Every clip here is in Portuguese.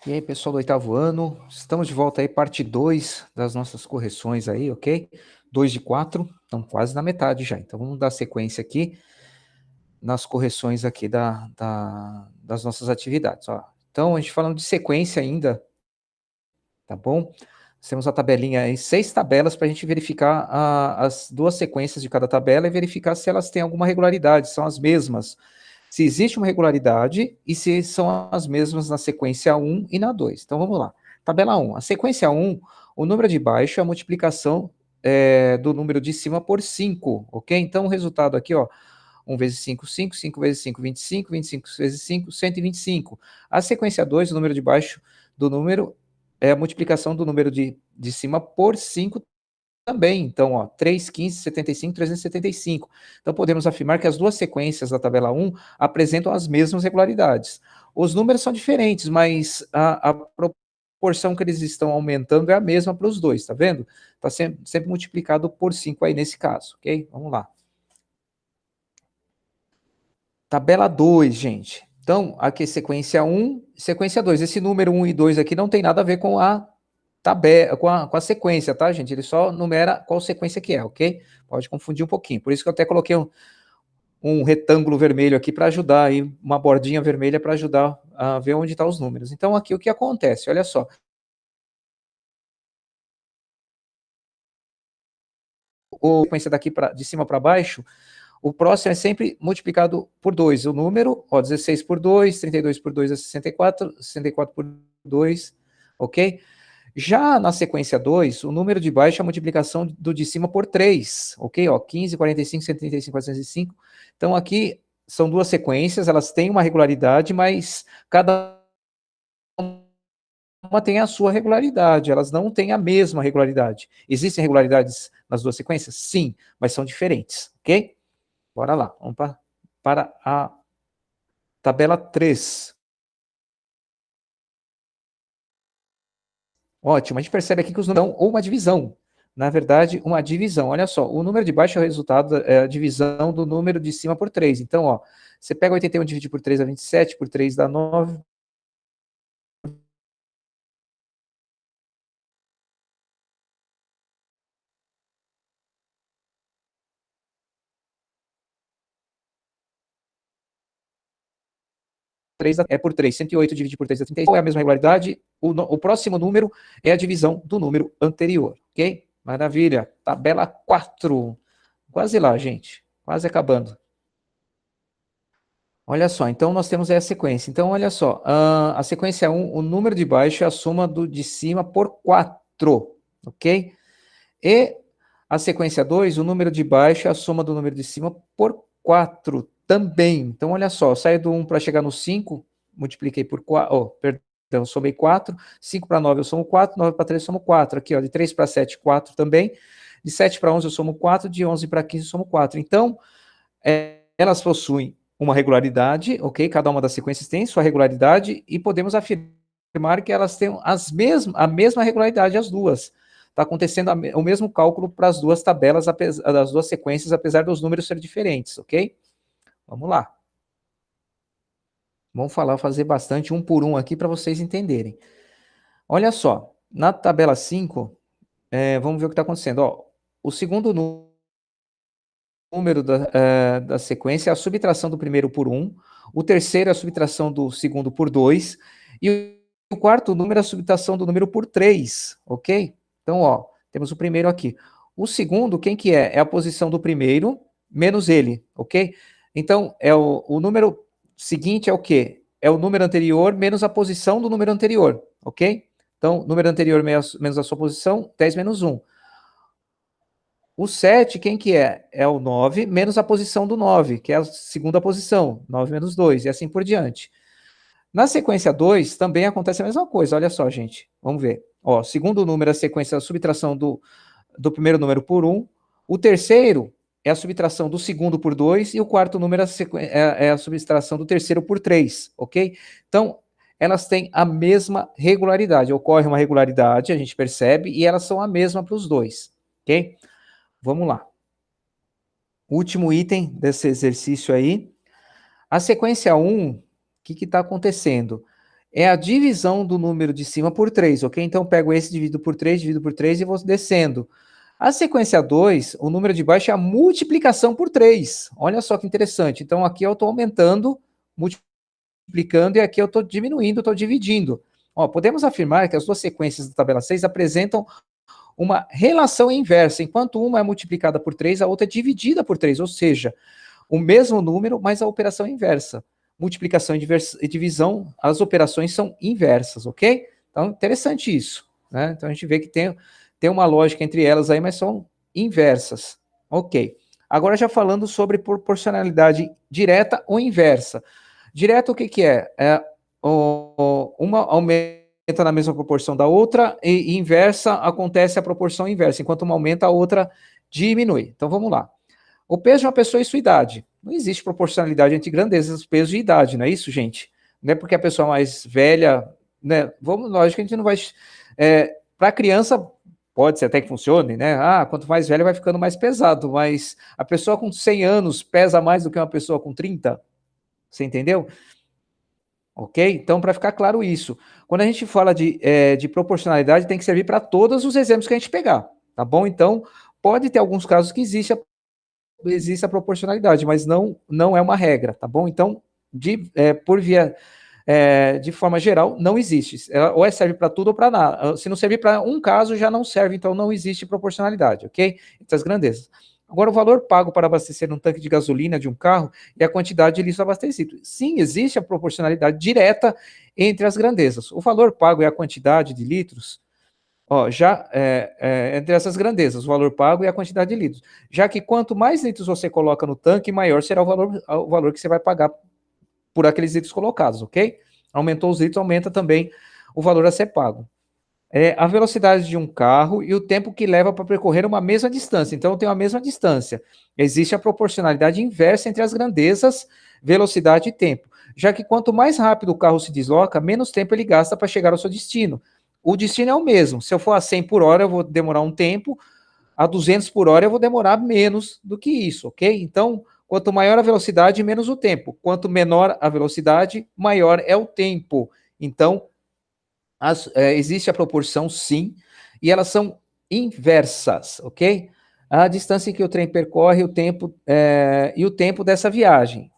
E aí, pessoal do oitavo ano, estamos de volta aí, parte 2 das nossas correções aí, ok? 2 de 4, estamos quase na metade já, então vamos dar sequência aqui nas correções aqui das nossas atividades, ó. Então, a gente falando de sequência ainda, tá bom? Nós temos a tabelinha aí, 6 tabelas para a gente verificar as duas sequências de cada tabela e verificar se elas têm alguma regularidade, são as mesmas. Se existe uma regularidade e se são as mesmas na sequência 1 e na 2. Então vamos lá. Tabela 1. A sequência 1, o número de baixo é a multiplicação do número de cima por 5, ok? Então o resultado aqui, ó, 1 vezes 5, 5, 5 vezes 5, 25, 25 vezes 5, 125. A sequência 2, o número de baixo do número é a multiplicação do número de cima por 5 também. Então, ó, 3, 15, 75, 375. Então, podemos afirmar que as duas sequências da tabela 1 apresentam as mesmas regularidades. Os números são diferentes, mas a proporção que eles estão aumentando é a mesma para os dois, tá vendo? Está sempre multiplicado por 5 aí nesse caso, ok? Vamos lá. Tabela 2, gente. Então, aqui sequência 1, sequência 2. Esse número 1 e 2 aqui não tem nada a ver com a tabela, com a sequência, tá, gente? Ele só numera qual sequência que é, ok? Pode confundir um pouquinho. Por isso que eu até coloquei um retângulo vermelho aqui para ajudar, aí, uma bordinha vermelha para ajudar a ver onde estão os números. Então, aqui o que acontece? Olha só. A sequência daqui de cima para baixo, o próximo é sempre multiplicado por 2. O número, ó, 16 por 2, 32 por 2 é 64, 64 por 2, ok? Já na sequência 2, o número de baixo é a multiplicação do de cima por 3, ok? Ó, 15, 45, 135, 405. Então aqui são duas sequências, elas têm uma regularidade, mas cada uma tem a sua regularidade, elas não têm a mesma regularidade. Existem regularidades nas duas sequências? Sim, mas são diferentes, ok? Bora lá, vamos para a tabela 3. Ótimo, a gente percebe aqui que os números dão ou uma divisão. Na verdade, uma divisão. Olha só, o número de baixo é o resultado, é a divisão do número de cima por 3. Então, ó, você pega 81 e divide por 3 dá 27, por 3 dá 9. É por 3. 108 dividido por 3 dá 36. Qual é a mesma regularidade? O próximo número é a divisão do número anterior, ok? Maravilha. Tabela 4. Quase lá, gente. Quase acabando. Olha só, então nós temos aí a sequência. Então, olha só, a sequência 1, o número de baixo é a soma do de cima por 4, ok? E a sequência 2, o número de baixo é a soma do número de cima por 4 também. Então, olha só, eu saio do 1 para chegar no 5, multipliquei por 4, oh, perdão, somei 4, 5 para 9 eu somo 4, 9 para 3 eu somo 4. Aqui, ó, de 3 para 7, 4 também. De 7 para 11 eu somo 4, de 11 para 15 eu somo 4. Então, elas possuem uma regularidade, ok? Cada uma das sequências tem sua regularidade e podemos afirmar que elas têm a mesma regularidade, as duas. Está acontecendo o mesmo cálculo para as duas tabelas, das duas sequências, apesar dos números serem diferentes, ok? Vamos lá. Vamos fazer bastante um por um aqui para vocês entenderem. Olha só, na tabela 5, vamos ver o que está acontecendo. Ó, o segundo número da sequência é a subtração do primeiro por 1, o terceiro é a subtração do segundo por 2, e o quarto número é a subtração do número por 3, ok? Então, ó, temos o primeiro aqui. O segundo, quem que é? É a posição do primeiro menos ele, ok? Então, o número seguinte é o quê? É o número anterior menos a posição do número anterior, ok? Então, número anterior menos a sua posição, 10 menos 1. O 7, quem que é? É o 9 menos a posição do 9, que é a segunda posição, 9 menos 2, e assim por diante. Na sequência 2, também acontece a mesma coisa, olha só, gente, vamos ver. Ó, segundo número é a sequência da subtração do primeiro número por 1, o terceiro é a subtração do segundo por 2, e o quarto número é a subtração do terceiro por 3, ok? Então, elas têm a mesma regularidade, ocorre uma regularidade, a gente percebe, e elas são a mesma para os dois, ok? Vamos lá. Último item desse exercício aí. A sequência 1, o que está acontecendo? é a divisão do número de cima por 3, ok? Então, eu pego esse, divido por 3 e vou descendo. A sequência 2, o número de baixo é a multiplicação por 3. Olha só que interessante. Então, aqui eu estou aumentando, multiplicando, e aqui eu estou diminuindo, estou dividindo. Ó, podemos afirmar que as duas sequências da tabela 6 apresentam uma relação inversa. Enquanto uma é multiplicada por 3, a outra é dividida por 3, ou seja, o mesmo número, mas a operação é inversa. Multiplicação e divisão, as operações são inversas, ok? Então, interessante isso, né? Então, a gente vê que tem uma lógica entre elas aí, mas são inversas, ok. Agora, já falando sobre proporcionalidade direta ou inversa. Direta, o que que é? Uma aumenta na mesma proporção da outra, e inversa, acontece a proporção inversa. Enquanto uma aumenta, a outra diminui. Então, vamos lá. O peso de uma pessoa e sua idade. Não existe proporcionalidade entre grandezas, peso e idade, não é isso, gente? Não é porque a pessoa mais velha, né? Lógico que a gente não vai. Para criança, pode ser até que funcione, né? Ah, quanto mais velha vai ficando mais pesado, mas a pessoa com 100 anos pesa mais do que uma pessoa com 30. Você entendeu? Ok? Então, para ficar claro isso, quando a gente fala de proporcionalidade, tem que servir para todos os exemplos que a gente pegar, tá bom? Então, pode ter alguns casos que existe a proporcionalidade, mas não é uma regra, tá bom? Então, de forma geral, não existe. Ou serve para tudo ou para nada. Se não servir para um caso, já não serve, então não existe proporcionalidade, ok? Entre as grandezas. Agora, o valor pago para abastecer um tanque de gasolina de um carro e a quantidade de litros abastecidos. Sim, existe a proporcionalidade direta entre as grandezas. O valor pago e a quantidade de litros, ó, já entre essas grandezas, o valor pago e a quantidade de litros. Já que quanto mais litros você coloca no tanque, maior será o valor que você vai pagar por aqueles litros colocados, ok? Aumentou os litros, aumenta também o valor a ser pago. A velocidade de um carro e o tempo que leva para percorrer uma mesma distância. Então, tem a mesma distância. Existe a proporcionalidade inversa entre as grandezas, velocidade e tempo. Já que quanto mais rápido o carro se desloca, menos tempo ele gasta para chegar ao seu destino. O destino é o mesmo. Se eu for a 100 por hora, eu vou demorar um tempo. A 200 por hora, eu vou demorar menos do que isso, ok? Então, quanto maior a velocidade, menos o tempo. Quanto menor a velocidade, maior é o tempo. Então, existe a proporção, sim, e elas são inversas, ok? A distância que o trem percorre e o tempo dessa viagem.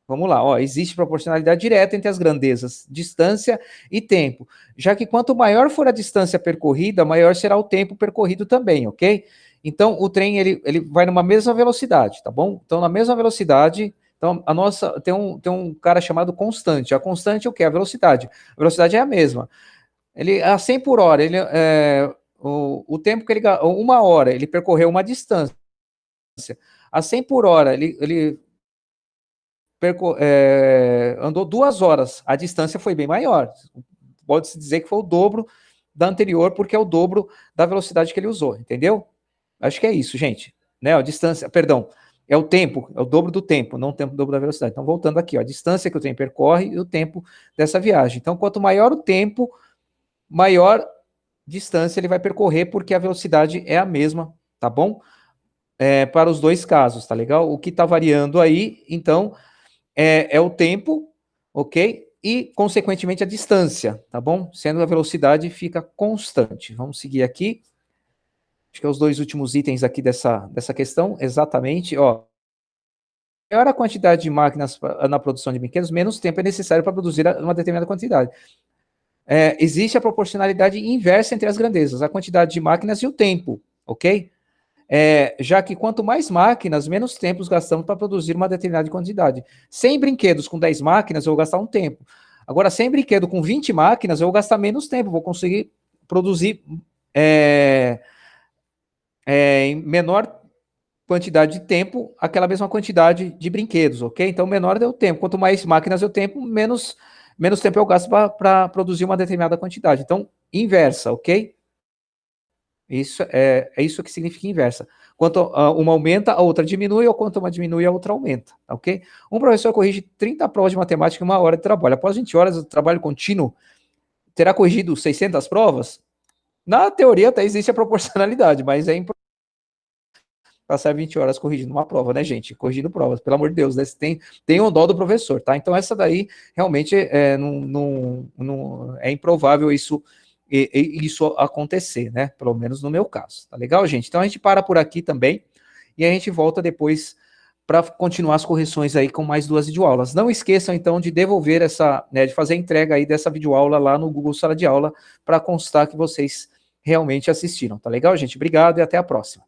Vamos lá, ó, existe proporcionalidade direta entre as grandezas, distância e tempo, já que quanto maior for a distância percorrida, maior será o tempo percorrido também, ok? Então, o trem, ele vai numa mesma velocidade, tá bom? Então, na mesma velocidade, então, tem um cara chamado constante. A constante é o quê? A velocidade. A velocidade é a mesma. Ele, a 100 por hora, o tempo que uma hora, ele percorreu uma distância. A 100 por hora, ele andou 2 horas, a distância foi bem maior. Pode-se dizer que foi o dobro da anterior, porque é o dobro da velocidade que ele usou, entendeu? Acho que é isso, gente. Né? A distância, perdão, é o tempo, é o dobro do tempo, não o tempo dobro da velocidade. Então, voltando aqui, ó, a distância que o trem percorre e o tempo dessa viagem. Então, quanto maior o tempo, maior distância ele vai percorrer, porque a velocidade é a mesma, tá bom? Para os dois casos, tá legal? O que está variando aí, então, é o tempo, ok? E, consequentemente, a distância, tá bom? Sendo a velocidade fica constante. Vamos seguir aqui. Acho que é os dois últimos itens aqui dessa questão, exatamente, ó. Maior a quantidade de máquinas na produção de brinquedos, menos tempo é necessário para produzir uma determinada quantidade. Existe a proporcionalidade inversa entre as grandezas, a quantidade de máquinas e o tempo, ok? Já que quanto mais máquinas, menos tempo gastamos para produzir uma determinada quantidade. 100 brinquedos com 10 máquinas, eu vou gastar um tempo. Agora, 100 brinquedos com 20 máquinas, eu vou gastar menos tempo, vou conseguir produzir em menor quantidade de tempo, aquela mesma quantidade de brinquedos, ok? Então, menor é o tempo. Quanto mais máquinas eu tenho, menos tempo eu gasto para produzir uma determinada quantidade. Então, inversa, ok? Isso é isso que significa inversa. Quanto uma aumenta, a outra diminui, ou quanto uma diminui, a outra aumenta, ok? Um professor corrige 30 provas de matemática em 1 hora de trabalho. Após 20 horas de trabalho contínuo, terá corrigido 600 provas? Na teoria até existe a proporcionalidade, mas passar 20 horas corrigindo uma prova, né, gente? Corrigindo provas, pelo amor de Deus, né? Tem um dó do professor, tá? Então, essa daí, realmente, não é improvável isso acontecer, né? Pelo menos no meu caso. Tá legal, gente? Então, a gente para por aqui também e a gente volta depois para continuar as correções aí com mais 2 videoaulas. Não esqueçam, então, de devolver né, de fazer a entrega aí dessa videoaula lá no Google Sala de Aula, para constar que vocês realmente assistiram. Tá legal, gente? Obrigado e até a próxima.